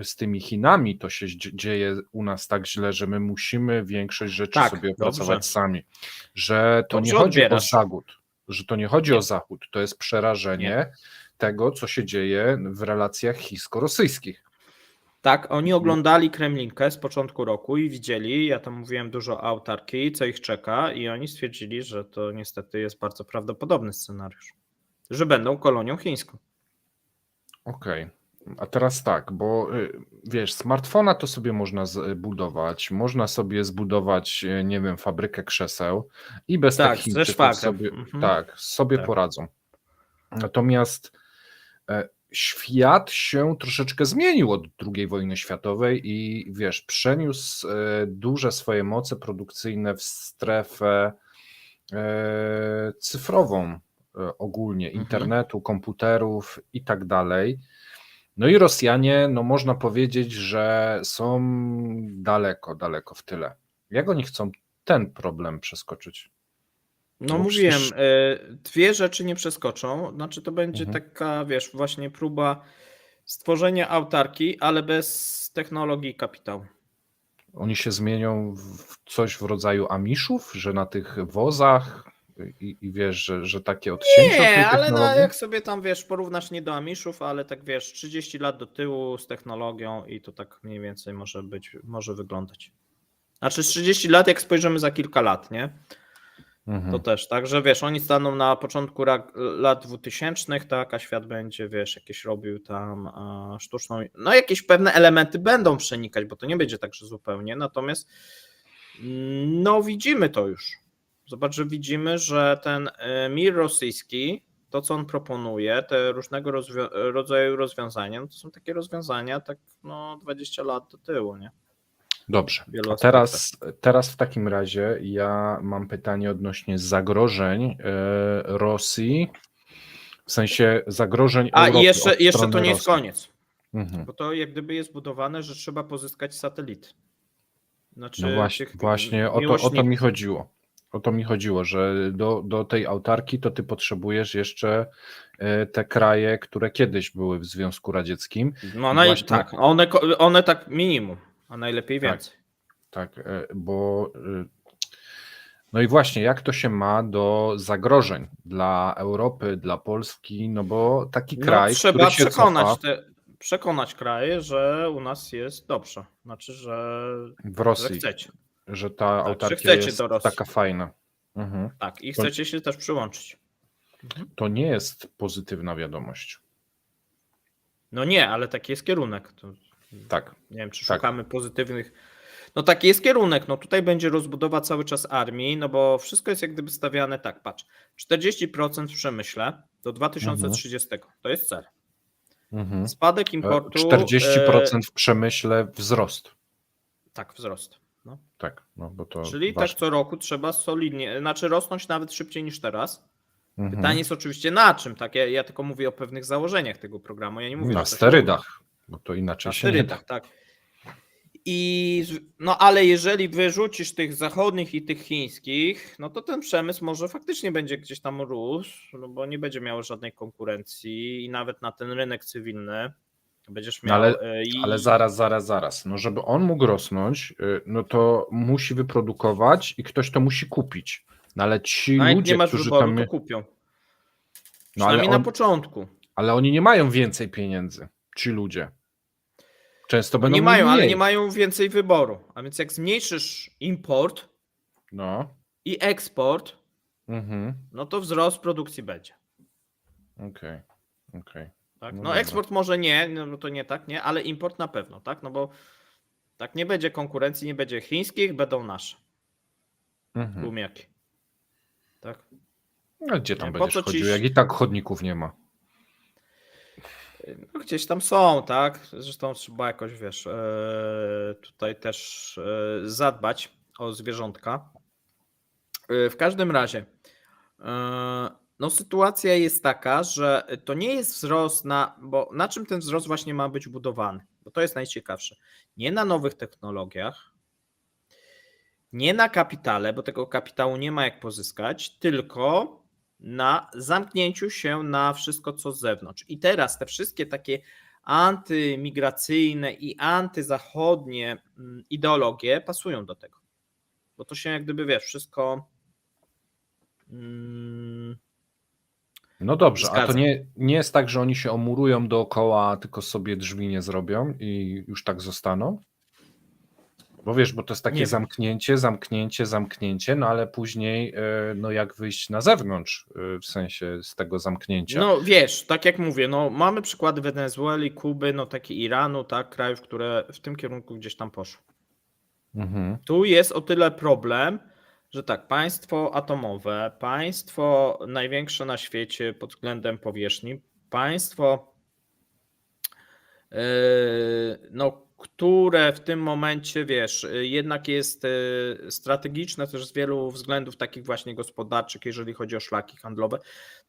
z tymi Chinami to się dzieje u nas tak źle, że my musimy większość rzeczy sobie opracować sami. Że to nie chodzi o Zachód, o Zachód, to jest przerażenie tego, co się dzieje w relacjach chińsko-rosyjskich. Tak, oni oglądali Kremlinkę z początku roku i widzieli, ja tam mówiłem dużo o autarkii, co ich czeka i oni stwierdzili, że to niestety jest bardzo prawdopodobny scenariusz, że będą kolonią chińską. Okej. A teraz tak, bo wiesz, smartfona to sobie można zbudować, można sobie zbudować, nie wiem, fabrykę krzeseł i bez tak, tych Chińczyków sobie poradzą. Natomiast świat się troszeczkę zmienił od II wojny światowej i wiesz, przeniósł duże swoje moce produkcyjne w strefę cyfrową ogólnie, internetu, komputerów i tak dalej. No i Rosjanie, no można powiedzieć, że są daleko w tyle. Jak oni chcą ten problem przeskoczyć? No mówiłem, dwie rzeczy nie przeskoczą, znaczy to będzie taka, wiesz, właśnie próba stworzenia autarkii, ale bez technologii i kapitału. Oni się zmienią w coś w rodzaju Amiszów, że na tych wozach i wiesz, że takie odcięcia tej technologii? Nie, ale jak sobie tam, wiesz, porównasz nie do Amiszów, ale tak wiesz, 30 lat do tyłu z technologią i to tak mniej więcej może wyglądać. Znaczy 30 lat, jak spojrzymy za kilka lat, nie? To też, tak, że wiesz, oni staną na początku lat 2000, tak, a świat będzie, wiesz, jakieś robił tam sztuczną, no jakieś pewne elementy będą przenikać, bo to nie będzie tak, że zupełnie, natomiast no widzimy to już. Zobacz, że widzimy, że ten mir rosyjski, to co on proponuje, te różnego rodzaju rozwiązania, no to są takie rozwiązania tak no 20 lat do tyłu, nie? Dobrze, a teraz w takim razie ja mam pytanie odnośnie zagrożeń Rosji, w sensie zagrożeń Europy. A jeszcze to nie jest Rosji. koniec, bo to jak gdyby jest budowane, że trzeba pozyskać satelity. Znaczy no właśnie o to mi chodziło. O to mi chodziło, że do tej autarki to ty potrzebujesz jeszcze te kraje, które kiedyś były w Związku Radzieckim. No I właśnie, tak, one tak minimum, a najlepiej Tak. więcej. tak, bo no i właśnie, jak to się ma do zagrożeń dla Europy, dla Polski, no bo taki No kraj, trzeba który się cofa przekonać kraje, że u nas jest dobrze. Znaczy, że w Rosji, chcecie. że ta Tak, że autarkia chcecie jest do Rosji. taka fajna. Mhm. Tak, i To- chcecie się też przyłączyć. To nie jest pozytywna wiadomość. No nie, ale taki jest kierunek. To Tak. nie wiem, czy Tak. szukamy pozytywnych. No taki jest kierunek. No tutaj będzie rozbudowa cały czas armii, no bo wszystko jest jak gdyby stawiane tak, patrz. 40% w przemyśle do 2030. To jest cel. Mhm. Spadek importu. 40% w przemyśle wzrost. Tak, wzrost. No. Tak, no bo to Czyli ważne. tak co roku trzeba solidnie, znaczy rosnąć nawet szybciej niż teraz. Mhm. Pytanie jest oczywiście na czym, tak? Ja tylko mówię o pewnych założeniach tego programu. Ja nie mówię, Na że to się sterydach, bo to inaczej Na się nie da. sterydach, tak. No ale jeżeli wyrzucisz tych zachodnich i tych chińskich, no to ten przemysł może faktycznie będzie gdzieś tam rósł, no bo nie będzie miał żadnej konkurencji i nawet na ten rynek cywilny będziesz No miał. ale zaraz. No żeby on mógł rosnąć, no to musi wyprodukować i ktoś to musi kupić. No ale ci No jak ludzie, nie masz którzy wyboru, tam... to kupią. No Przynajmniej na początku. ale oni nie mają więcej pieniędzy, ci ludzie. Często będą Nie mieli mają, ale mniej. nie mają więcej wyboru. A więc jak zmniejszysz import No. i eksport, Mhm. no to wzrost produkcji będzie. Okej. Tak? No No dobra. eksport może nie, no to nie tak, nie, ale import na pewno, tak? No bo tak nie będzie konkurencji, nie będzie chińskich, będą nasze Mhm. gumiaki. Tak? No gdzie tam Nie, po będziesz co ci- chodził, jak i tak chodników nie ma. No, gdzieś tam są, tak? Zresztą trzeba jakoś, wiesz, tutaj też zadbać o zwierzątka. W każdym razie, no sytuacja jest taka, że to nie jest wzrost bo na czym ten wzrost właśnie ma być budowany? Bo to jest najciekawsze. Nie na nowych technologiach, nie na kapitale, bo tego kapitału nie ma jak pozyskać, tylko na zamknięciu się na wszystko, co z zewnątrz. I teraz te wszystkie takie antymigracyjne i antyzachodnie ideologie pasują do tego. Bo to się jak gdyby, wiesz, wszystko... No dobrze, a to Zgadzam. nie jest tak, że oni się omurują dookoła, tylko sobie drzwi nie zrobią i już tak zostaną? Bo wiesz, bo to jest Nie takie wiem. zamknięcie, no ale później no jak wyjść na zewnątrz w sensie z tego zamknięcia. No wiesz, tak jak mówię, no mamy przykłady Wenezueli, Kuby, no taki Iranu, tak, krajów, które w tym kierunku gdzieś tam poszły. Mhm. Tu jest o tyle problem, że tak, państwo atomowe, państwo największe na świecie pod względem powierzchni, państwo, no, które w tym momencie, wiesz, jednak jest strategiczne też z wielu względów takich właśnie gospodarczych, jeżeli chodzi o szlaki handlowe.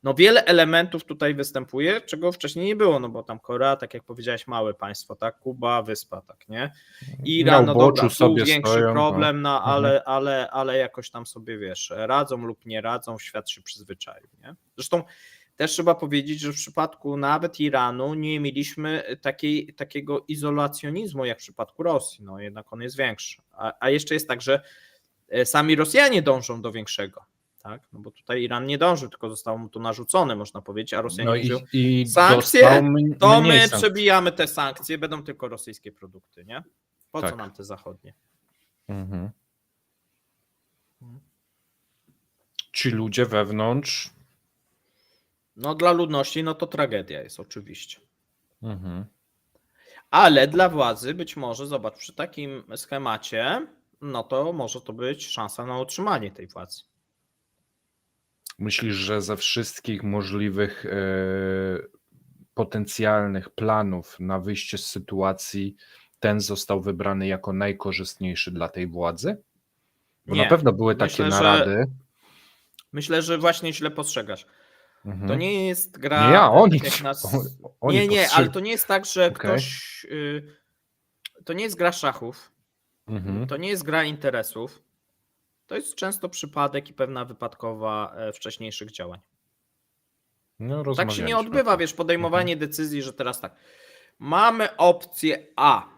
No wiele elementów tutaj występuje, czego wcześniej nie było, no bo tam Korea, tak jak powiedziałeś, małe państwo, tak, Kuba, wyspa, tak, nie? Iran, Na no uboczu dobra, tu sobie większy stoją, problem, no Mhm. ale jakoś tam sobie, wiesz, radzą lub nie radzą, świat się przyzwyczaił, nie? Zresztą też trzeba powiedzieć, że w przypadku nawet Iranu nie mieliśmy takiego izolacjonizmu jak w przypadku Rosji, no jednak on jest większy. A jeszcze jest tak, że sami Rosjanie dążą do większego, tak? No bo tutaj Iran nie dążył, tylko zostało mu to narzucone, można powiedzieć, a Rosjanie No mówią, i sankcje, dostał to mniej my sankcji. przebijamy te sankcje, będą tylko rosyjskie produkty, nie? Po co Tak. nam te zachodnie? Mhm. Ci ludzie wewnątrz. No dla ludności, no to tragedia jest oczywiście. Mhm. Ale dla władzy być może, zobacz, przy takim schemacie, no to może to być szansa na utrzymanie tej władzy. Myślisz, że ze wszystkich możliwych potencjalnych planów na wyjście z sytuacji ten został wybrany jako najkorzystniejszy dla tej władzy? Bo Nie. na pewno były Myślę, takie narady. Myślę, że właśnie źle postrzegasz. Mhm. To nie jest gra. Nie ja, oni. Tak jak Oni nie, ale postrzegli. to nie jest tak, że Okej. ktoś. To nie jest gra szachów. Mhm. To nie jest gra interesów. To jest często przypadek i pewna wypadkowa wcześniejszych działań. No, Tak się nie rozmawialiśmy o odbywa, tym. wiesz, podejmowanie decyzji, że teraz tak, mamy opcję A,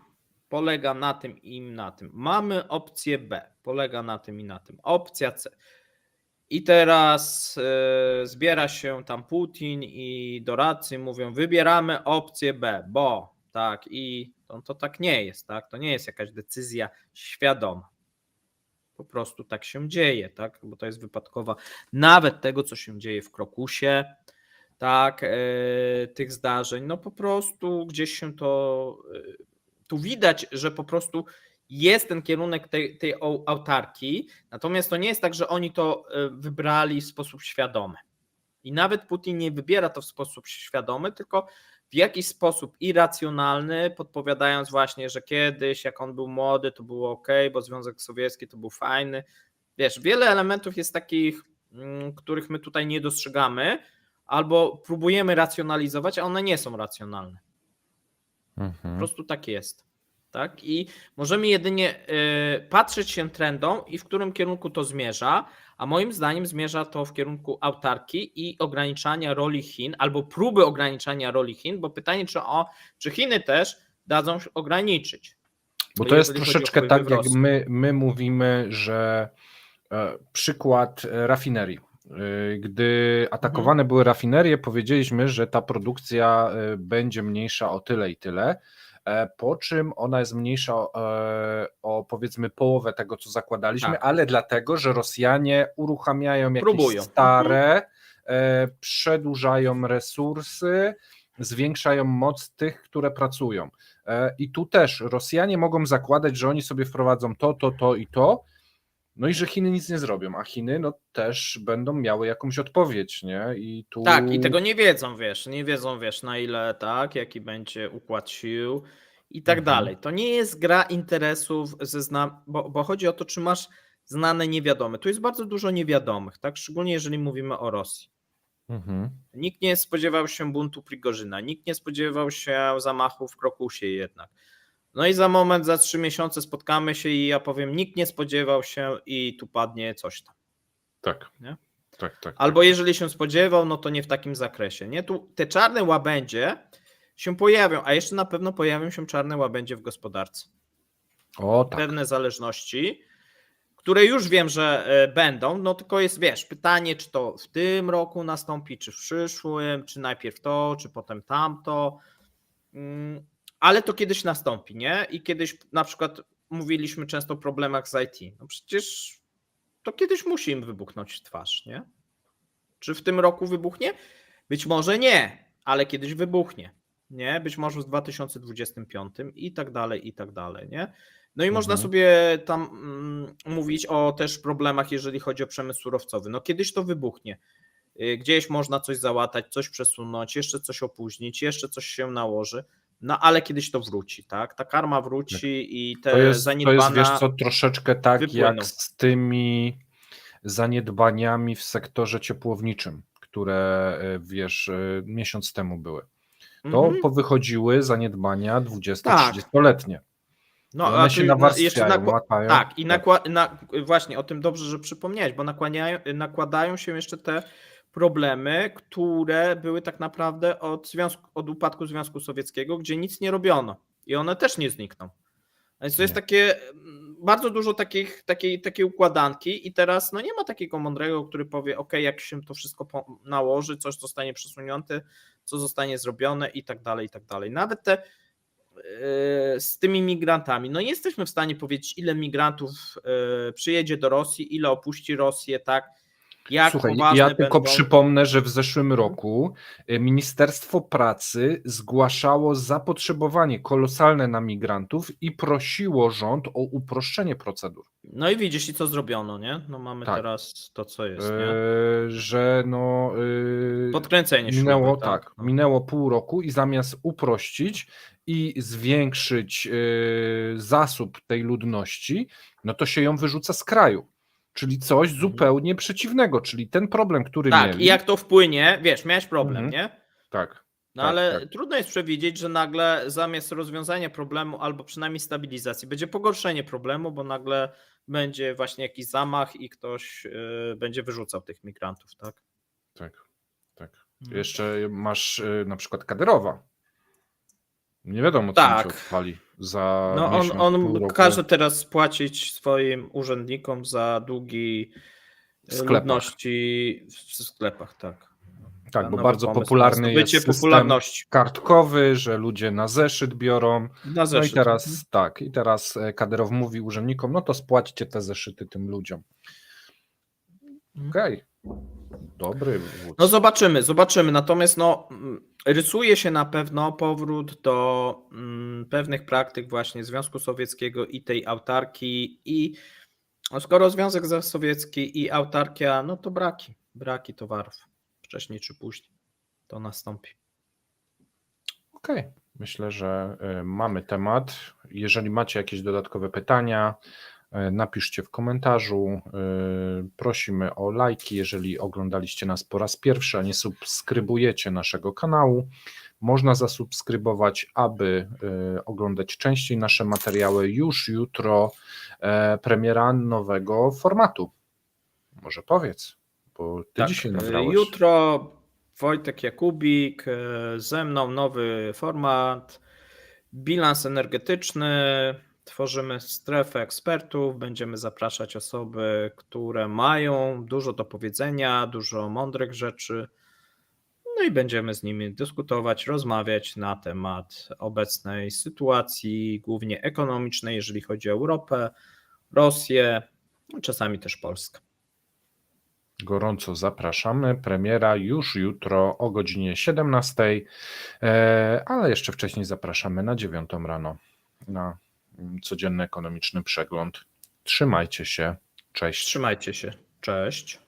polega na tym i na tym. Mamy opcję B, polega na tym i na tym. Opcja C. I teraz zbiera się tam Putin i doradcy mówią, wybieramy opcję B, bo tak i to tak nie jest, tak? To nie jest jakaś decyzja świadoma. Po prostu tak się dzieje, tak? Bo to jest wypadkowa nawet tego, co się dzieje w Krokusie, tak, tych zdarzeń, no po prostu gdzieś się to, tu widać, że po prostu jest ten kierunek tej autarkii, natomiast to nie jest tak, że oni to wybrali w sposób świadomy. I nawet Putin nie wybiera to w sposób świadomy, tylko w jakiś sposób irracjonalny, podpowiadając właśnie, że kiedyś jak on był młody, to było ok, bo Związek Sowiecki to był fajny. Wiesz, wiele elementów jest takich, których my tutaj nie dostrzegamy, albo próbujemy racjonalizować, a one nie są racjonalne. Po prostu tak jest. Tak? I możemy jedynie patrzeć się trendom i w którym kierunku to zmierza, a moim zdaniem zmierza to w kierunku autarkii i ograniczania roli Chin, albo próby ograniczania roli Chin, bo pytanie, czy Chiny też dadzą się ograniczyć. Bo to jest jeżeli chodzi o troszeczkę wpływy tak, w jak Rosji. my mówimy, że przykład rafinerii. Gdy atakowane były rafinerie, powiedzieliśmy, że ta produkcja będzie mniejsza o tyle i tyle, po czym ona jest mniejsza o powiedzmy połowę tego, co zakładaliśmy, Tak. ale dlatego, że Rosjanie uruchamiają jakieś Próbują. stare, przedłużają resursy, zwiększają moc tych, które pracują. I tu też Rosjanie mogą zakładać, że oni sobie wprowadzą to i to, no i że Chiny nic nie zrobią, a Chiny no też będą miały jakąś odpowiedź, nie? I tu... Tak, i tego nie wiedzą, wiesz, na ile tak, jaki będzie układ sił i tak dalej. To nie jest gra interesów, bo chodzi o to, czy masz znane niewiadome. Tu jest bardzo dużo niewiadomych, tak, szczególnie jeżeli mówimy o Rosji. Nikt nie spodziewał się buntu Prigorzyna, nikt nie spodziewał się zamachu w Krokusie jednak. No i za moment, za 3 miesiące spotkamy się i ja powiem, nikt nie spodziewał się i tu padnie coś tam. Tak. Nie? Tak. Albo jeżeli się spodziewał, no to nie w takim zakresie. Nie? Tu te czarne łabędzie się pojawią, a jeszcze na pewno pojawią się czarne łabędzie w gospodarce. O tak. Pewne zależności, które już wiem, że będą, no tylko jest, wiesz, pytanie, czy to w tym roku nastąpi, czy w przyszłym, czy najpierw to, czy potem tamto, ale to kiedyś nastąpi, nie? I kiedyś na przykład mówiliśmy często o problemach z IT. No przecież to kiedyś musi im wybuchnąć w twarz, nie? Czy w tym roku wybuchnie? Być może nie, ale kiedyś wybuchnie, nie? Być może w 2025 i tak dalej, nie? No i można sobie tam mówić o też problemach, jeżeli chodzi o przemysł surowcowy. No kiedyś to wybuchnie. Gdzieś można coś załatać, coś przesunąć, jeszcze coś opóźnić, jeszcze coś się nałoży, no ale kiedyś to wróci, tak? Ta karma wróci i te zaniedbane to jest, wiesz co, troszeczkę tak wypłyną. jak z tymi zaniedbaniami w sektorze ciepłowniczym, które wiesz, miesiąc temu były. To powychodziły zaniedbania 20-30-letnie. No, one a się tu nawarstwiają, łatają. tak, i właśnie o tym dobrze, że przypomniałeś, bo nakładają się jeszcze te problemy, które były tak naprawdę od upadku Związku Sowieckiego, gdzie nic nie robiono i one też nie znikną. Więc to jest takie bardzo dużo takiej układanki i teraz no nie ma takiego mądrego, który powie, ok, jak się to wszystko nałoży, coś zostanie przesunięte, co zostanie zrobione i tak dalej, i tak dalej. Nawet z tymi migrantami, no nie jesteśmy w stanie powiedzieć, ile migrantów przyjedzie do Rosji, ile opuści Rosję, tak? Jak Słuchaj, poważne ja tylko będą... przypomnę, że w zeszłym roku Ministerstwo Pracy zgłaszało zapotrzebowanie kolosalne na migrantów i prosiło rząd o uproszczenie procedur. No i widzisz, i co zrobiono, nie? No mamy teraz to, co jest, nie? Że no... Podkręcenie minęło, śruby, tak. minęło pół roku i zamiast uprościć i zwiększyć zasób tej ludności, no to się ją wyrzuca z kraju. Czyli coś zupełnie przeciwnego, czyli ten problem, który tak, mieli... i jak to wpłynie, wiesz, miałeś problem, nie? Tak. No ale trudno jest przewidzieć, że nagle zamiast rozwiązania problemu albo przynajmniej stabilizacji będzie pogorszenie problemu, bo nagle będzie właśnie jakiś zamach i ktoś będzie wyrzucał tych migrantów, tak? Tak, tak. No. Jeszcze masz na przykład Kadyrowa. Nie wiadomo, co mu się Tak. odpali za No miesiąc, pół on roku każe teraz płacić swoim urzędnikom za długi w sklepach. ludności w sklepach, tak. Tak, bo Nowy bardzo pomysł na popularny jest zdobycie system popularności. kartkowy, że ludzie na zeszyt biorą. Na zeszyt. No i teraz tak, i teraz Kadyrow mówi urzędnikom, no to spłaćcie te zeszyty tym ludziom. Okej. Dobry wódz. No zobaczymy. Natomiast rysuje się na pewno powrót do pewnych praktyk właśnie Związku Sowieckiego i tej autarkii i skoro Związek Sowiecki i autarkia, no to braki towarów. Wcześniej czy później to nastąpi. Okej. Myślę, że mamy temat. Jeżeli macie jakieś dodatkowe pytania, napiszcie w komentarzu. Prosimy o lajki, jeżeli oglądaliście nas po raz pierwszy, a nie subskrybujecie naszego kanału. Można zasubskrybować, aby oglądać częściej nasze materiały. Już jutro premiera nowego formatu. Może powiedz, bo ty dzisiaj nagrałeś. Jutro Wojtek Jakubik, ze mną nowy format, bilans energetyczny. Tworzymy strefę ekspertów, będziemy zapraszać osoby, które mają dużo do powiedzenia, dużo mądrych rzeczy. No i będziemy z nimi dyskutować, rozmawiać na temat obecnej sytuacji, głównie ekonomicznej, jeżeli chodzi o Europę, Rosję, czasami też Polskę. Gorąco zapraszamy. Premiera już jutro o godzinie 17, ale jeszcze wcześniej zapraszamy na 9 rano na codzienny ekonomiczny przegląd. Trzymajcie się. Cześć. Trzymajcie się. Cześć.